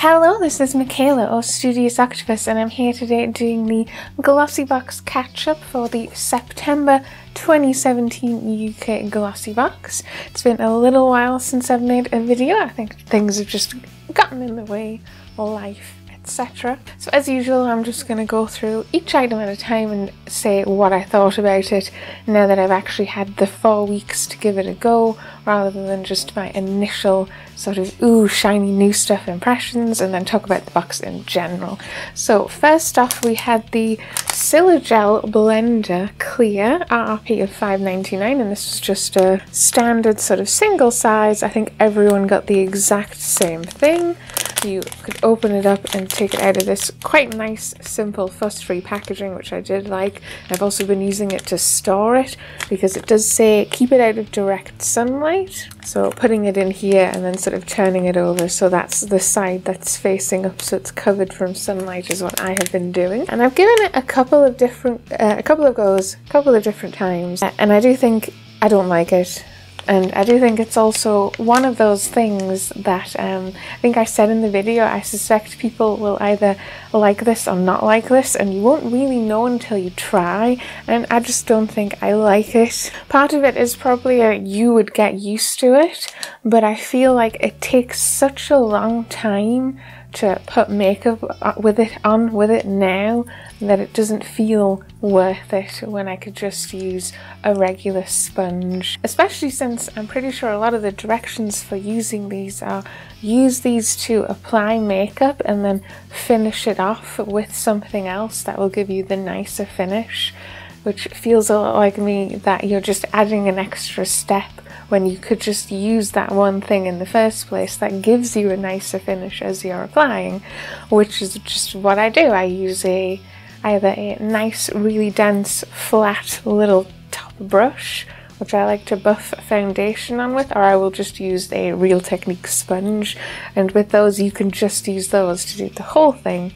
Hello, this is Michaela or Studious Octopus, and I'm here today doing the Glossybox catch-up for the September 2017 UK Glossybox. It's been a little while since I've made a video. I think things have just gotten in the way, life, etc. So as usual, I'm just going to go through each item at a time and say what I thought about it now that I've actually had the 4 weeks to give it a go, rather than just my initial sort of ooh shiny new stuff impressions, and then talk about the box in general. So first off, we had the Scylla Gel Blender Clear RRP of $5.99, and this was just a standard sort of single size. I think everyone got the exact same thing. You could open it up and take it out of this quite nice, simple, fuss-free packaging, which I did like. I've also been using it to store it because it does say keep it out of direct sunlight. So putting it in here and then sort of turning it over so that's the side that's facing up, so it's covered from sunlight, is what I have been doing. And I've given it a couple of different goes, a couple of different times, and I do think I don't like it. And I do think it's also one of those things that I think I said in the video, I suspect people will either like this or not like this, and you won't really know until you try, and I just don't think I like it. Part of it is probably you would get used to it, but I feel like it takes such a long time to put makeup with it now that it doesn't feel worth it when I could just use a regular sponge. Especially since I'm pretty sure a lot of the directions for using these are use these to apply makeup and then finish it off with something else that will give you the nicer finish, which feels a lot like me, that you're just adding an extra step when you could just use that one thing in the first place that gives you a nicer finish as you're applying, which is just what I do. I use either a nice, really dense, flat little top brush, which I like to buff foundation on with, or I will just use a Real Technique sponge, and with those you can just use those to do the whole thing.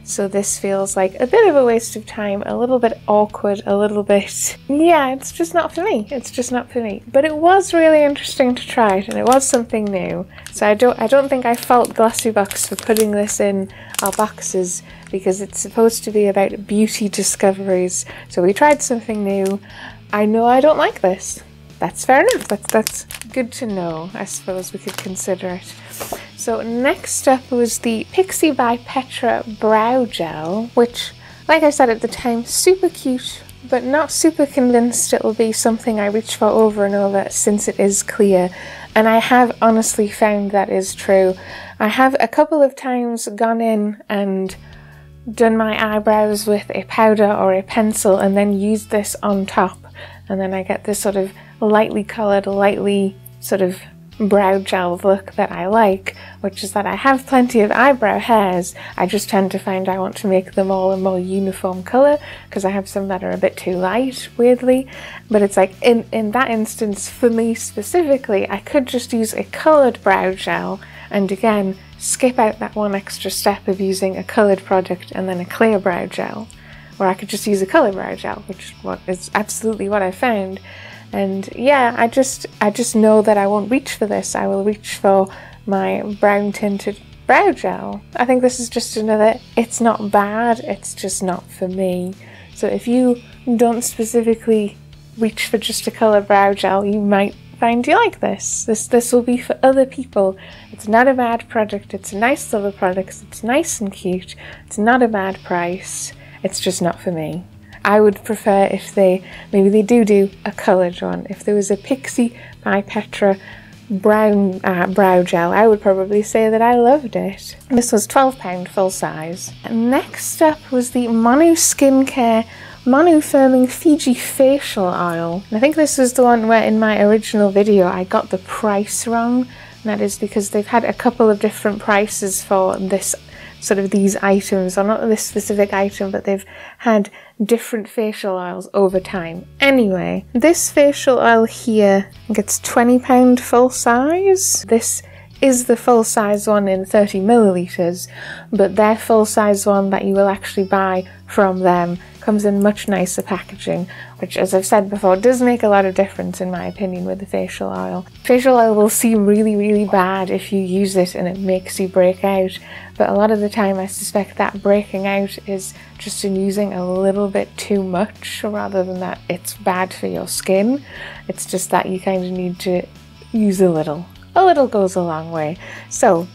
So this feels like a bit of a waste of time, a little bit awkward, a little bit... yeah, it's just not for me. It's just not for me. But it was really interesting to try it, and it was something new. So I don't think I fault Glossybox for putting this in our boxes, because it's supposed to be about beauty discoveries. So we tried something new. I know I don't like this. That's fair enough. That's good to know. I suppose we could consider it. So next up was the Pixi by Petra Brow Gel, which, like I said at the time, super cute, but not super convinced it will be something I reach for over and over since it is clear. And I have honestly found that is true. I have a couple of times gone in and done my eyebrows with a powder or a pencil and then used this on top, and then I get this sort of lightly coloured, lightly sort of brow gel look that I like, which is that I have plenty of eyebrow hairs. I just tend to find I want to make them all a more uniform colour because I have some that are a bit too light, weirdly. But it's like in that instance, for me specifically, I could just use a coloured brow gel and again skip out that one extra step of using a coloured product and then a clear brow gel, or I could just use a colour brow gel, which is absolutely what I found. And yeah, I just know that I won't reach for this. I will reach for my brown tinted brow gel. I think this is just another, it's not bad, it's just not for me. So if you don't specifically reach for just a colour brow gel, you might find you like this. This will be for other people. It's not a bad product, it's a nice little product, it's nice and cute, it's not a bad price, it's just not for me. I would prefer if maybe they do a coloured one. If there was a Pixi by Petra brown brow gel, I would probably say that I loved it. This was £12 full size. Next up was the Mono Skincare Mono Firming Fiji Facial Oil. And I think this was the one where in my original video I got the price wrong. And that is because they've had a couple of different prices for this sort of these items, or not this specific item, but they've had different facial oils over time. Anyway, this facial oil here, I think it's £20 full size. This is the full-size one in 30 millilitres, but their full-size one that you will actually buy from them comes in much nicer packaging, which, as I've said before, does make a lot of difference in my opinion with the facial oil. Facial oil will seem really, really bad if you use it and it makes you break out, but a lot of the time I suspect that breaking out is just in using a little bit too much, rather than that it's bad for your skin. It's just that you kind of need to use a little. A little goes a long way. So,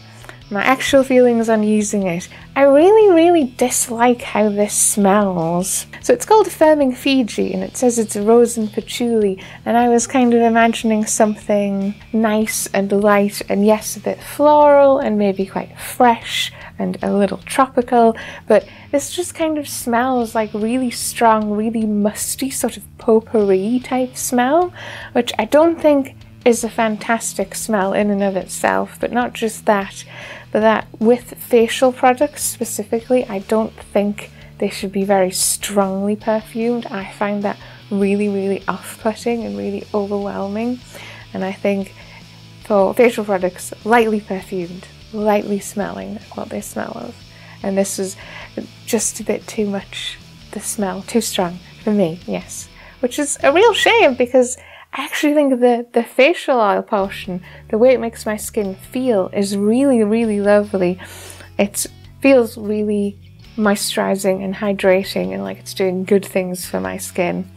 my actual feelings on using it. I really, really dislike how this smells. So it's called Firming Fiji and it says it's rose and patchouli, and I was kind of imagining something nice and light and yes, a bit floral and maybe quite fresh and a little tropical, but this just kind of smells like really strong, really musty sort of potpourri type smell, which I don't think is a fantastic smell in and of itself, but not just that, but that with facial products specifically, I don't think they should be very strongly perfumed. I find that really, really off-putting and really overwhelming, and I think for facial products, lightly perfumed, lightly smelling what they smell of, and this was just a bit too much, the smell, too strong for me, yes, which is a real shame because I actually think the facial oil portion, the way it makes my skin feel, is really, really lovely. It feels really moisturizing and hydrating and like it's doing good things for my skin.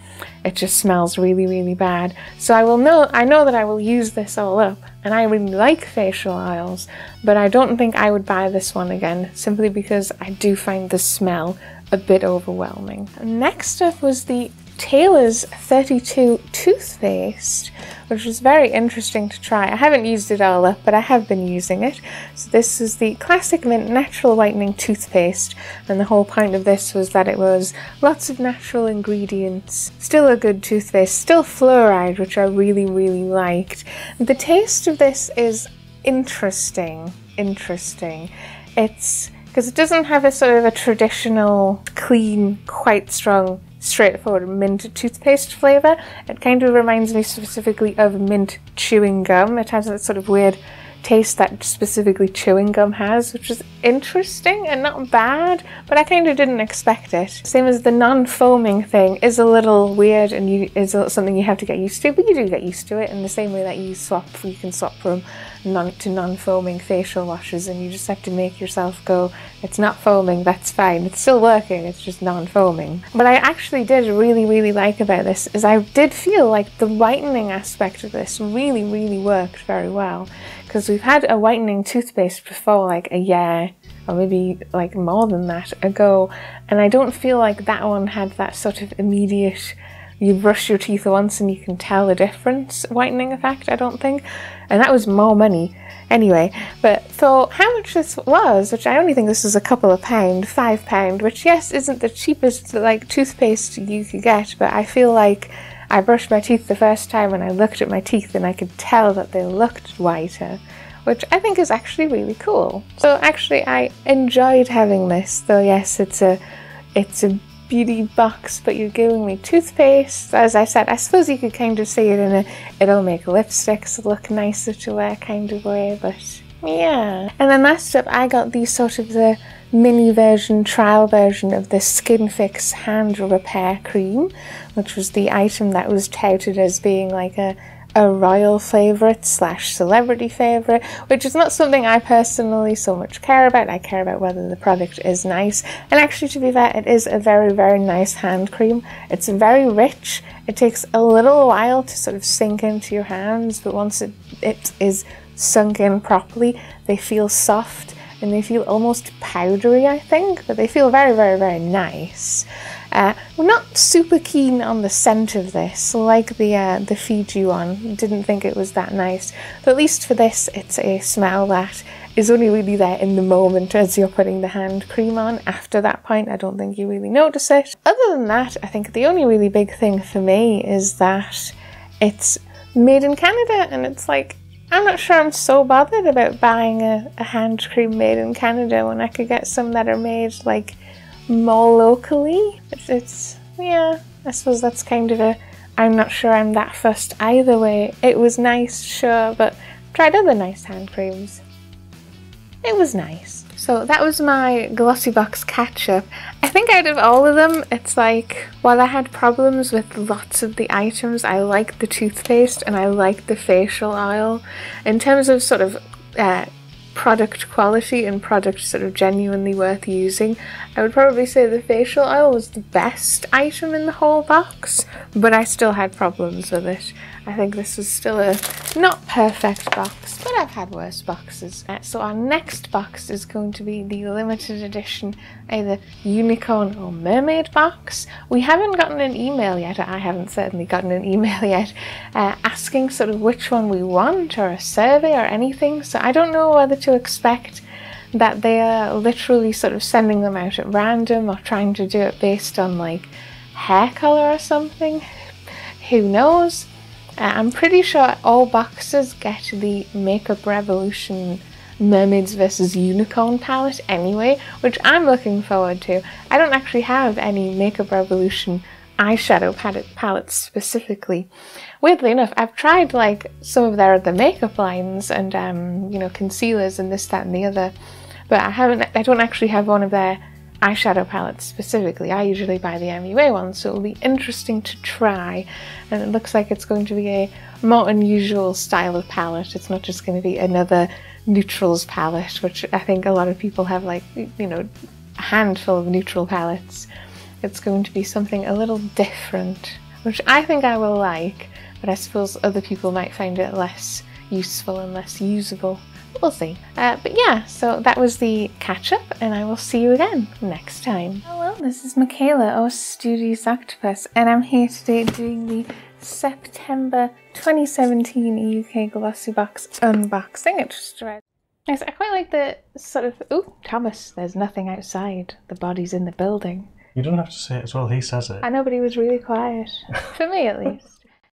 It just smells really, really bad. So I know that I will use this all up, and I really like facial oils, but I don't think I would buy this one again, simply because I do find the smell a bit overwhelming. Next up was the Taylor's 32 toothpaste, which was very interesting to try. I haven't used it all up, but I have been using it. So this is the Classic Mint Natural Whitening Toothpaste, and the whole point of this was that it was lots of natural ingredients, still a good toothpaste, still fluoride, which I really, really liked. The taste of this is interesting. It's because it doesn't have a sort of a traditional, clean, quite strong, straightforward mint toothpaste flavour. It kind of reminds me specifically of mint chewing gum. It has that sort of weird taste that specifically chewing gum has, which is interesting and not bad, but I kind of didn't expect it. Same as the non-foaming thing is a little weird and is something you have to get used to, but you do get used to it in the same way that you can swap from non-foaming facial washes, and you just have to make yourself go, it's not foaming, that's fine, it's still working, it's just non-foaming. What I actually did really, really like about this is I did feel like the whitening aspect of this really, really worked very well, because we've had a whitening toothpaste before like a year or maybe like more than that ago, and I don't feel like that one had that sort of immediate, you brush your teeth once and you can tell the difference whitening effect, I don't think. And that was more money anyway. But for how much this was, which I only think this was a couple of pound, £5, which yes, isn't the cheapest like toothpaste you could get, but I feel like I brushed my teeth the first time and I looked at my teeth and I could tell that they looked whiter, which I think is actually really cool. So actually I enjoyed having this, though yes, it's a beauty box, but you're giving me toothpaste. As I said, I suppose you could kind of see it in a it'll make lipsticks look nicer to wear kind of way, but yeah. And then last up I got the mini version, trial version of the Skin Fix hand repair cream, which was the item that was touted as being like a royal favourite / celebrity favourite, which is not something I personally so much care about. I care about whether the product is nice, and actually, to be fair, it is a very, very nice hand cream. It's very rich. It takes a little while to sort of sink into your hands, but once it is sunk in properly, they feel soft and they feel almost powdery, I think, but they feel very, very, very nice. We're not super keen on the scent of this, like the Fiji one. Didn't think it was that nice, but at least for this, it's a smell that is only really there in the moment as you're putting the hand cream on. After that point, I don't think you really notice it. Other than that, I think the only really big thing for me is that it's made in Canada, and it's like, I'm not sure I'm so bothered about buying a hand cream made in Canada when I could get some that are made like more locally. It's yeah, I suppose that's kind of I'm not sure I'm that fussed either way. It was nice, sure, but I'm tried other nice hand creams. It was nice. So that was my Glossybox Catchup. I think out of all of them, it's like, while I had problems with lots of the items, I liked the toothpaste and I liked the facial oil. In terms of sort of product quality and product sort of genuinely worth using, I would probably say the facial oil was the best item in the whole box, but I still had problems with it. I think this is still a not perfect box, but I've had worse boxes. So our next box is going to be the limited edition either unicorn or mermaid box. We haven't gotten an email yet, or I haven't certainly gotten an email yet, asking sort of which one we want, or a survey or anything, so I don't know whether to expect that they are literally sort of sending them out at random or trying to do it based on like hair colour or something. Who knows? I'm pretty sure all boxes get the Makeup Revolution Mermaids vs Unicorn palette anyway, which I'm looking forward to. I don't actually have any Makeup Revolution eyeshadow palettes specifically. Weirdly enough, I've tried like some of their other makeup lines and you know, concealers and this, that and the other, but I don't actually have one of their eyeshadow palettes specifically. I usually buy the MUA one, so it'll be interesting to try, and it looks like it's going to be a more unusual style of palette. It's not just going to be another neutrals palette, which I think a lot of people have, like, you know, a handful of neutral palettes. It's going to be something a little different, which I think I will like, but I suppose other people might find it less useful and less usable. We'll see. But yeah, so that was the catch-up, and I will see you again next time. Hello, this is Michaela, or Studious Octopus, and I'm here today doing the September 2017 UK Glossybox unboxing. It just arrived. Nice. I quite like the sort of, ooh, Thomas, there's nothing outside. The body's in the building. You don't have to say it as well, he says it. I know, but he was really quiet. For me, at least.